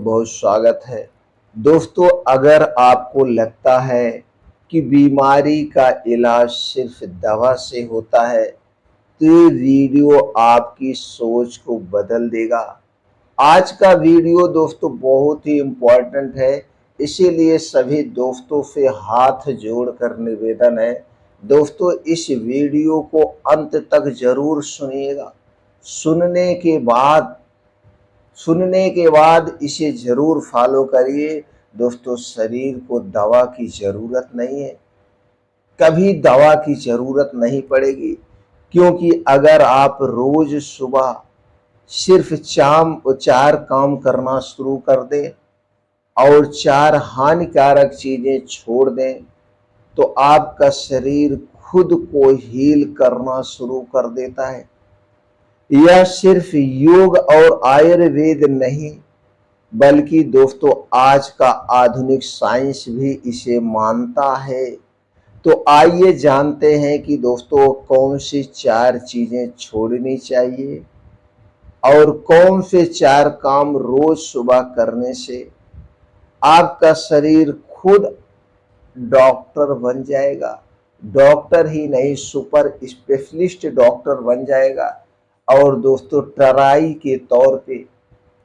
बहुत बहुत स्वागत है। दोस्तों, अगर आपको लगता है कि बीमारी का इलाज सिर्फ दवा से होता है तो ये वीडियो आपकी सोच को बदल देगा। आज का वीडियो दोस्तों बहुत ही इम्पोर्टेंट है, इसीलिए सभी दोस्तों से हाथ जोड़कर निवेदन है, दोस्तों इस वीडियो को अंत तक जरूर सुनिएगा। सुनने के बाद सुनने के बाद इसे ज़रूर फॉलो करिए। दोस्तों, शरीर को दवा की ज़रूरत नहीं है, कभी दवा की ज़रूरत नहीं पड़ेगी, क्योंकि अगर आप रोज़ सुबह सिर्फ शाम को 4 काम करना शुरू कर दें और 4 हानिकारक चीज़ें छोड़ दें तो आपका शरीर खुद को हील करना शुरू कर देता है। यह सिर्फ योग और आयुर्वेद नहीं, बल्कि दोस्तों आज का आधुनिक साइंस भी इसे मानता है। तो आइए जानते हैं कि दोस्तों कौन सी 4 चीजें छोड़नी चाहिए और कौन से 4 काम रोज सुबह करने से आपका शरीर खुद डॉक्टर बन जाएगा। डॉक्टर ही नहीं, सुपर स्पेशलिस्ट डॉक्टर बन जाएगा। और दोस्तों ट्राई के तौर पे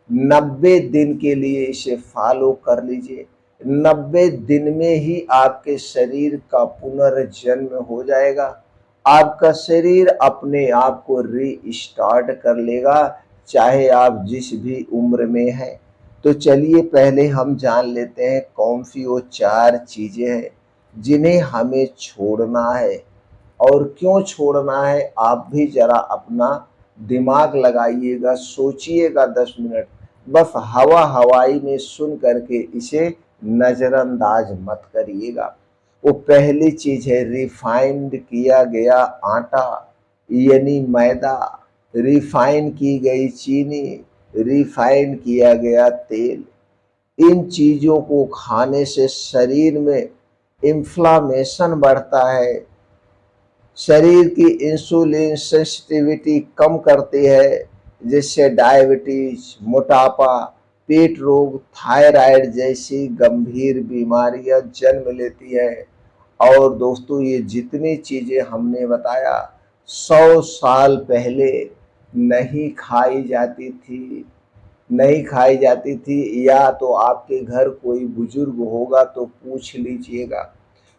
90 दिन के लिए इसे फॉलो कर लीजिए। 90 दिन में ही आपके शरीर का पुनर्जन्म हो जाएगा। आपका शरीर अपने आप को रीस्टार्ट कर लेगा, चाहे आप जिस भी उम्र में हैं। तो चलिए पहले हम जान लेते हैं कौन सी वो 4 चीजें हैं जिन्हें हमें छोड़ना है और क्यों छोड़ना है। आप भी जरा अपना दिमाग लगाइएगा, सोचिएगा 10 मिनट, बस हवा हवाई में सुन करके इसे नजरअंदाज मत करिएगा। वो पहली चीज है रिफाइंड किया गया आटा यानी मैदा, रिफाइन की गई चीनी, रिफाइन किया गया तेल। इन चीजों को खाने से शरीर में इन्फ्लामेशन बढ़ता है, शरीर की इंसुलिन सेंसिटिविटी कम करती है, जिससे डायबिटीज, मोटापा, पेट रोग, थायराइड जैसी गंभीर बीमारियां जन्म लेती है। और दोस्तों ये जितनी चीजें हमने बताया 100 साल पहले नहीं खाई जाती थी, नहीं खाई जाती थी, या तो आपके घर कोई बुजुर्ग होगा तो पूछ लीजिएगा।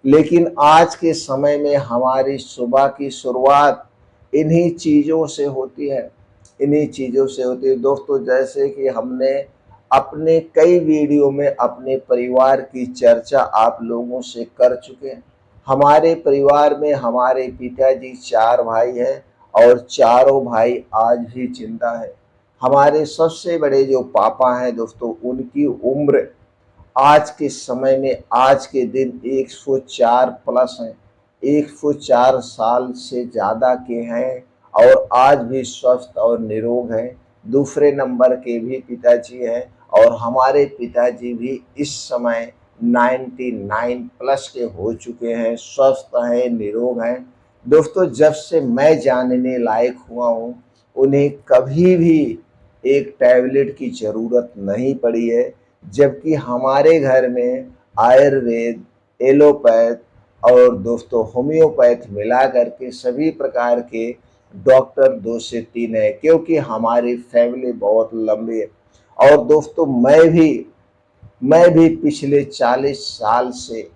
लेकिन आज के समय में हमारी सुबह की शुरुआत इन्हीं चीज़ों से होती है, इन्हीं चीज़ों से होती है। दोस्तों जैसे कि हमने अपने कई वीडियो में अपने परिवार की चर्चा आप लोगों से कर चुके हैं। हमारे परिवार में हमारे पिताजी 4 भाई हैं और चारों भाई आज भी जिंदा है। हमारे सबसे बड़े जो पापा हैं दोस्तों, उनकी उम्र आज के समय में आज के दिन 104 प्लस हैं, 104 साल से ज़्यादा के हैं और आज भी स्वस्थ और निरोग हैं। दूसरे नंबर के भी पिताजी हैं और हमारे पिताजी भी इस समय 99 प्लस के हो चुके हैं, स्वस्थ हैं, निरोग हैं। दोस्तों जब से मैं जानने लायक हुआ हूँ उन्हें कभी भी एक टैबलेट की ज़रूरत नहीं पड़ी है, जबकि हमारे घर में आयुर्वेद, एलोपैथ और दोस्तों होम्योपैथ मिला करके सभी प्रकार के डॉक्टर 2 से 3 है, क्योंकि हमारी फैमिली बहुत लंबी है। और दोस्तों मैं भी पिछले 40 साल से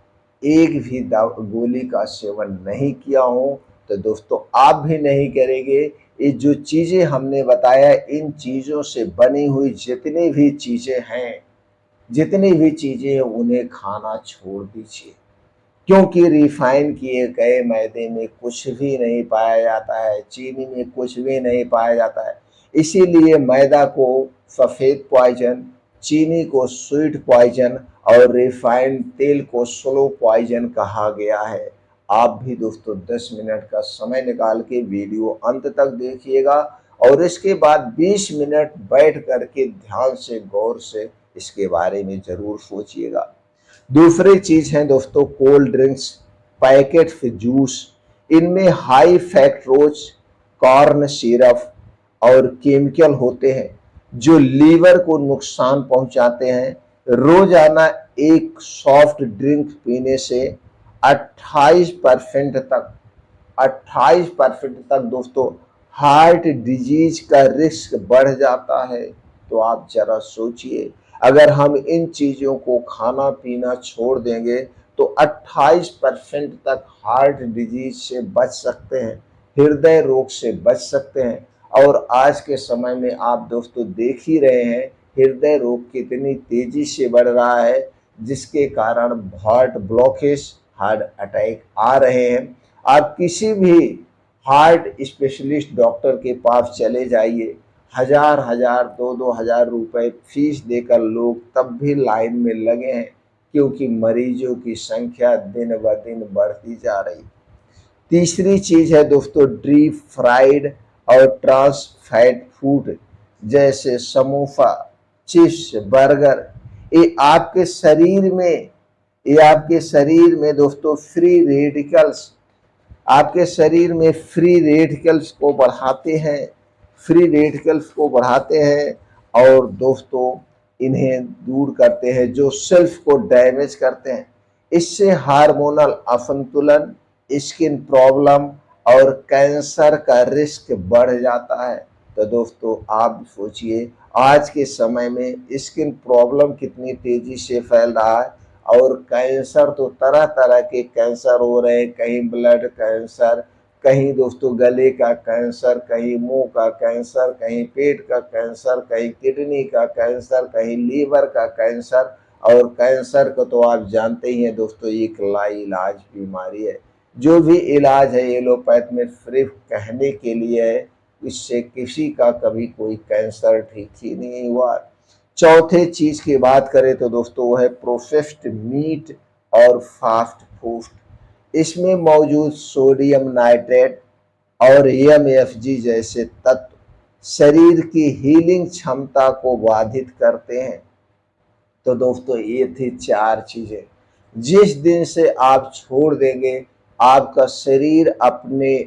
एक भी गोली का सेवन नहीं किया हूँ। तो दोस्तों आप भी नहीं करेंगे। ये जो चीज़ें हमने बताया, इन चीज़ों से बनी हुई जितनी भी चीज़ें हैं उन्हें खाना छोड़ दीजिए, क्योंकि रिफाइन किए गए मैदे में कुछ भी नहीं पाया जाता है, चीनी में कुछ भी नहीं पाया जाता है। इसीलिए मैदा को सफ़ेद पॉइजन, चीनी को स्वीट पॉइजन और रिफाइंड तेल को स्लो पॉइजन कहा गया है। आप भी दोस्तों 10 मिनट का समय निकाल के वीडियो अंत तक देखिएगा और इसके बाद 20 मिनट बैठ करके ध्यान से गौर से इसके बारे में ज़रूर सोचिएगा। दूसरी चीज़ है दोस्तों कोल्ड ड्रिंक्स, पैकेट जूस, इनमें हाई फैक्टोज, कॉर्न सिरप और केमिकल होते हैं जो लीवर को नुकसान पहुंचाते हैं। रोजाना एक सॉफ्ट ड्रिंक पीने से 28% तक 28% तक दोस्तों हार्ट डिजीज का रिस्क बढ़ जाता है। तो आप जरा सोचिए, अगर हम इन चीजों को खाना पीना छोड़ देंगे तो 28% तक हार्ट डिजीज से बच सकते हैं, हृदय रोग से बच सकते हैं। और आज के समय में आप दोस्तों देख ही रहे हैं हृदय रोग कितनी तेजी से बढ़ रहा है, जिसके कारण हार्ट ब्लॉकेज, हार्ट अटैक आ रहे हैं। आप किसी भी हार्ट स्पेशलिस्ट डॉक्टर के पास चले जाइए, हजार हजार 2-2 हजार रुपए फीस देकर लोग तब भी लाइन में लगे हैं, क्योंकि मरीजों की संख्या दिन ब दिन बढ़ती जा रही। तीसरी चीज है दोस्तों डीप फ्राइड और ट्रांस फैट फूड, जैसे समोसा, चिप्स, बर्गर। ये आपके शरीर में ये आपके शरीर में दोस्तों फ्री रेडिकल्स को बढ़ाते हैं, और दोस्तों इन्हें दूर करते हैं, जो सेल्फ को डैमेज करते हैं। इससे हार्मोनल असंतुलन, स्किन प्रॉब्लम और कैंसर का रिस्क बढ़ जाता है। तो दोस्तों आप सोचिए, आज के समय में स्किन प्रॉब्लम कितनी तेजी से फैल रहा है, और कैंसर तो तरह तरह के कैंसर हो रहे हैं, कहीं ब्लड कैंसर, कहीं दोस्तों गले का कैंसर, कहीं मुंह का कैंसर, कहीं पेट का कैंसर, कहीं किडनी का कैंसर, कहीं लीवर का कैंसर। और कैंसर को तो आप जानते ही हैं दोस्तों, एक लाइलाज बीमारी है। जो भी इलाज है एलोपैथ में सिर्फ कहने के लिए है, इससे किसी का कभी कोई कैंसर ठीक ही नहीं हुआ। चौथे चीज की बात करें तो दोस्तों वो है प्रोसेस्ड मीट और फास्ट फूड। इसमें मौजूद सोडियम नाइट्रेट और एमएफजी जैसे तत्व शरीर की हीलिंग क्षमता को बाधित करते हैं। तो दोस्तों ये थी 4 चीजें, जिस दिन से आप छोड़ देंगे आपका शरीर अपने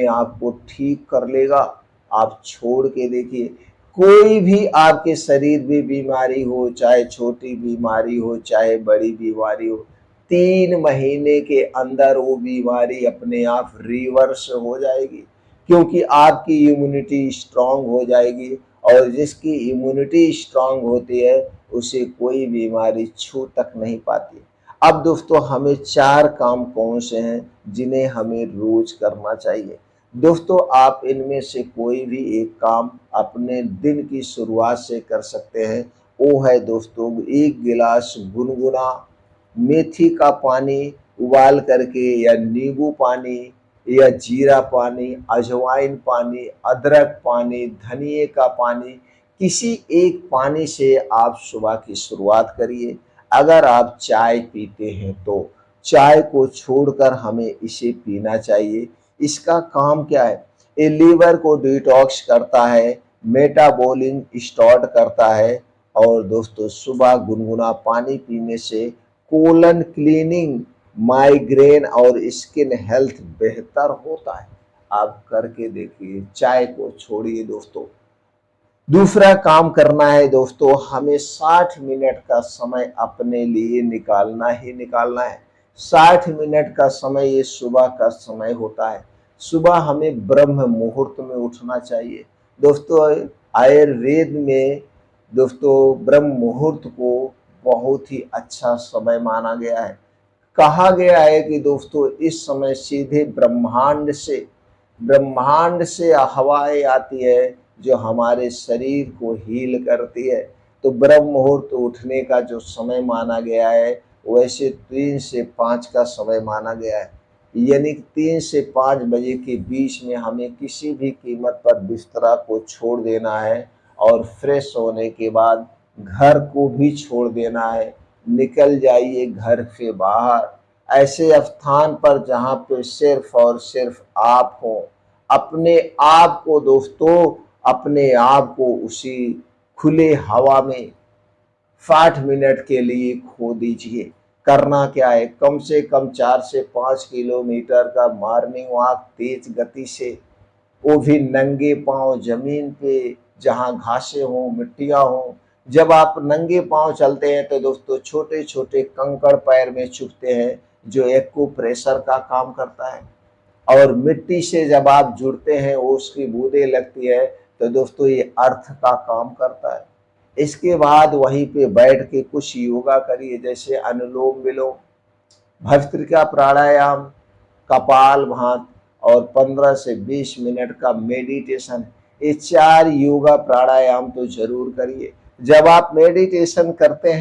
आप को ठीक कर लेगा। आप छोड़ के देखिए, कोई भी आपके शरीर में बीमारी हो, चाहे छोटी बीमारी हो चाहे बड़ी बीमारी हो, 3 महीने के अंदर वो बीमारी अपने आप रिवर्स हो जाएगी, क्योंकि आपकी इम्यूनिटी स्ट्रांग हो जाएगी। और जिसकी इम्यूनिटी स्ट्रांग होती है उसे कोई बीमारी छू तक नहीं पाती। अब दोस्तों हमें 4 काम कौन से हैं जिन्हें हमें रोज करना चाहिए। दोस्तों आप इनमें से कोई भी एक काम अपने दिन की शुरुआत से कर सकते हैं। वो है दोस्तों 1 गिलास गुनगुना मेथी का पानी उबाल करके, या नींबू पानी, या जीरा पानी, अजवाइन पानी, अदरक पानी, धनिए का पानी, किसी एक पानी से आप सुबह की शुरुआत करिए। अगर आप चाय पीते हैं तो चाय को छोड़कर हमें इसे पीना चाहिए। इसका काम क्या है? ये लीवर को डिटॉक्स करता है, मेटाबॉलिज्म स्टार्ट करता है, और दोस्तों सुबह गुनगुना पानी पीने से कोलन क्लीनिंग, माइग्रेन और स्किन हेल्थ बेहतर होता है। आप करके देखिए, चाय को छोड़िए दोस्तों। दूसरा काम करना है दोस्तों, हमें 60 मिनट का समय अपने लिए निकालना ही निकालना है। 60 मिनट का समय ये सुबह का समय होता है। सुबह हमें ब्रह्म मुहूर्त में उठना चाहिए दोस्तों। आयुर्वेद में दोस्तों ब्रह्म मुहूर्त को बहुत ही अच्छा समय माना गया है। कहा गया है कि दोस्तों इस समय सीधे ब्रह्मांड से हवाएं आती है जो हमारे शरीर को हील करती है। तो ब्रह्म मुहूर्त उठने का जो समय माना गया है, वैसे 3 से 5 का समय माना गया है। यानी 3 से 5 बजे के बीच में हमें किसी भी कीमत पर बिस्तरा को छोड़ देना है, और फ्रेश होने के बाद घर को भी छोड़ देना है। निकल जाइए घर से बाहर, ऐसे स्थान पर जहाँ पे सिर्फ और सिर्फ आप हो। अपने आप को दोस्तों, अपने आप को उसी खुले हवा में 60 मिनट के लिए खो दीजिए। करना क्या है, कम से कम 4 से 5 किलोमीटर का मॉर्निंग वॉक तेज गति से, वो भी नंगे पांव जमीन पे जहाँ घासें हों, मिट्टियाँ हों। जब आप नंगे पाँव चलते हैं तो दोस्तों छोटे-छोटे कंकड़ पैर में चुभते हैं, जो एक्यूप्रेशर का काम करता है। और मिट्टी से जब आप जुड़ते हैं, उसकी बूंदें लगती है, तो दोस्तों ये अर्थ का काम करता है। इसके बाद वहीं पे बैठ के कुछ योगा करिए, जैसे अनुलोम विलोम, भस्त्रिका प्राणायाम, कपालभाति और 15 से 20 मिनट का मेडिटेशन। ये 4 योगा प्राणायाम तो जरूर करिए। जब आप मेडिटेशन करते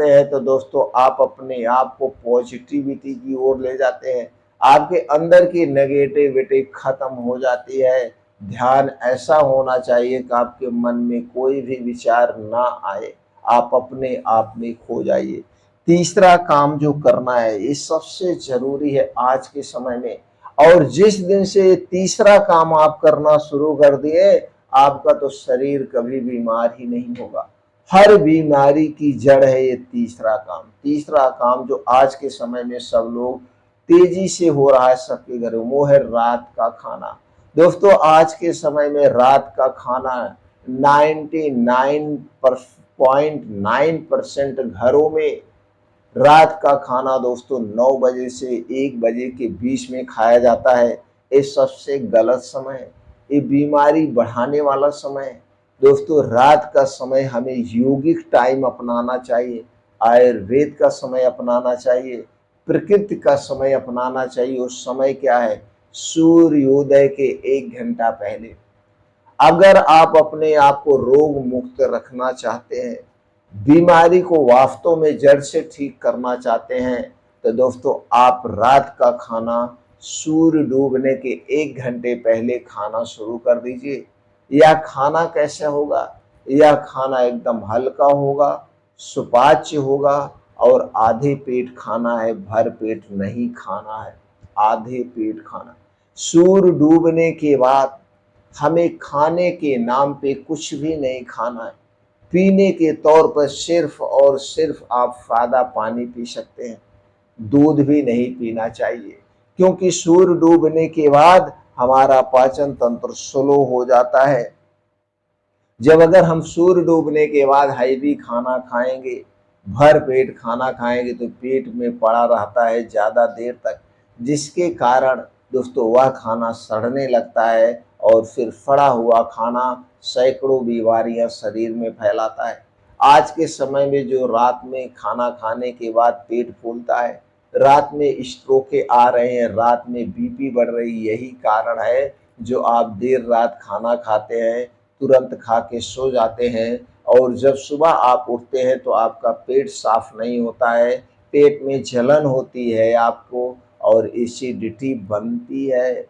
हैं तो दोस्तों आप अपने आप को पॉजिटिविटी की ओर ले जाते हैं। आपके अंदर की नेगेटिविटी खत्म हो जाती है। ध्यान ऐसा होना चाहिए कि आपके मन में कोई भी विचार ना आए, आप अपने आप में खो जाइए। तीसरा काम जो करना है, ये सबसे जरूरी है आज के समय में। और जिस दिन से ये तीसरा काम आप करना शुरू कर दिए, आपका तो शरीर कभी बीमार ही नहीं होगा। हर बीमारी की जड़ है ये तीसरा काम। तीसरा काम जो आज के समय में सब लोग तेजी से हो रहा है सबके घर में, वो है रात का खाना। दोस्तों आज के समय में रात का खाना 99.9% घरों में रात का खाना दोस्तों 9 बजे से 1 बजे के बीच में खाया जाता है। ये सबसे गलत समय है, ये बीमारी बढ़ाने वाला समय है। दोस्तों रात का समय हमें यौगिक टाइम अपनाना चाहिए, आयुर्वेद का समय अपनाना चाहिए, प्रकृति का समय अपनाना चाहिए। उस समय क्या है, सूर्योदय के 1 घंटा पहले। अगर आप अपने आप को रोग मुक्त रखना चाहते हैं, बीमारी को वास्तव में जड़ से ठीक करना चाहते हैं, तो दोस्तों आप रात का खाना सूर्य डूबने के 1 घंटे पहले खाना शुरू कर दीजिए। यह खाना कैसे होगा, यह खाना एकदम हल्का होगा, सुपाच्य होगा और आधे पेट खाना है, भर पेट नहीं खाना है, आधे पेट खाना। सूर्य डूबने के बाद हमें खाने के नाम पे कुछ भी नहीं खाना है। पीने के तौर पर सिर्फ और सिर्फ आप सादा पानी पी सकते हैं, दूध भी नहीं पीना चाहिए, क्योंकि सूर्य डूबने के बाद हमारा पाचन तंत्र स्लो हो जाता है। जब अगर हम सूर्य डूबने के बाद हैवी खाना खाएंगे, भर पेट खाना खाएंगे, तो पेट में पड़ा रहता है ज़्यादा देर तक, जिसके कारण दोस्तों वह खाना सड़ने लगता है और फिर सड़ा हुआ खाना सैकड़ों बीमारियां शरीर में फैलाता है। आज के समय में जो रात में खाना खाने के बाद पेट फूलता है, रात में स्ट्रोकें आ रहे हैं, रात में बीपी बढ़ रही, यही कारण है जो आप देर रात खाना खाते हैं, तुरंत खा के सो जाते हैं और जब सुबह आप उठते हैं तो आपका पेट साफ नहीं होता है, पेट में जलन होती है आपको और एसिडिटी बनती है।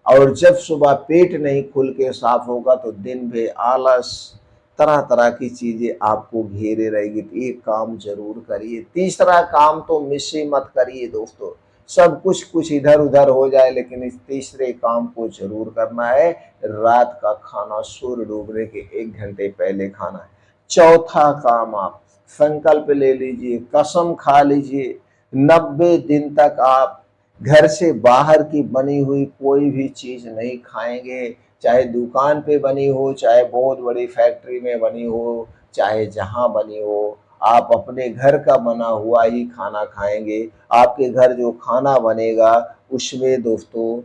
और जब सुबह पेट नहीं खुल के साफ होगा तो दिन भर आलस, तरह तरह की चीजें आपको घेरे रहेगी। तो ये काम जरूर करिए। तीसरा काम तो मिस ही मत करिए दोस्तों, सब कुछ इधर उधर हो जाए लेकिन इस तीसरे काम को जरूर करना है, रात का खाना सूर्य डूबने के 1 घंटे पहले खाना है। चौथा काम आप संकल्प ले लीजिए, कसम खा लीजिए, 90 दिन तक आप घर से बाहर की बनी हुई कोई भी चीज नहीं खाएंगे, चाहे दुकान पे बनी हो, चाहे बहुत बड़ी फैक्ट्री में बनी हो, चाहे जहां बनी हो, आप अपने घर का बना हुआ ही खाना खाएंगे। आपके घर जो खाना बनेगा उसमें दोस्तों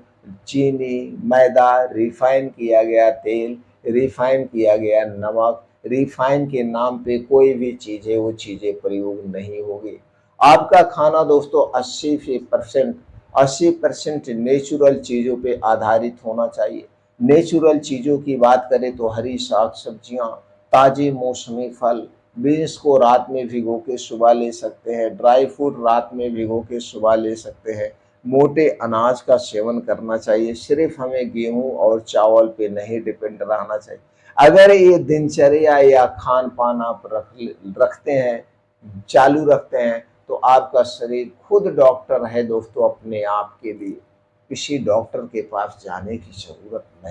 चीनी, मैदा, रिफाइन किया गया तेल, रिफाइन किया गया नमक, रिफाइन के नाम पे कोई भी चीजें, वो चीजें प्रयोग नहीं होगी। आपका खाना दोस्तों 80% नेचुरल चीज़ों पे आधारित होना चाहिए। नेचुरल चीज़ों की बात करें तो हरी साग सब्जियाँ, ताज़े मौसमी फल, बीन्स को रात में भिगो के सुबह ले सकते हैं, ड्राई फ्रूट रात में भिगो के सुबह ले सकते हैं, मोटे अनाज का सेवन करना चाहिए। सिर्फ हमें गेहूं और चावल पे नहीं डिपेंड रहना चाहिए। अगर ये दिनचर्या या खान पान आप रखते हैं, चालू रखते हैं, तो आपका शरीर खुद डॉक्टर है दोस्तों अपने आप के लिए, किसी डॉक्टर के पास जाने की जरूरत नहीं।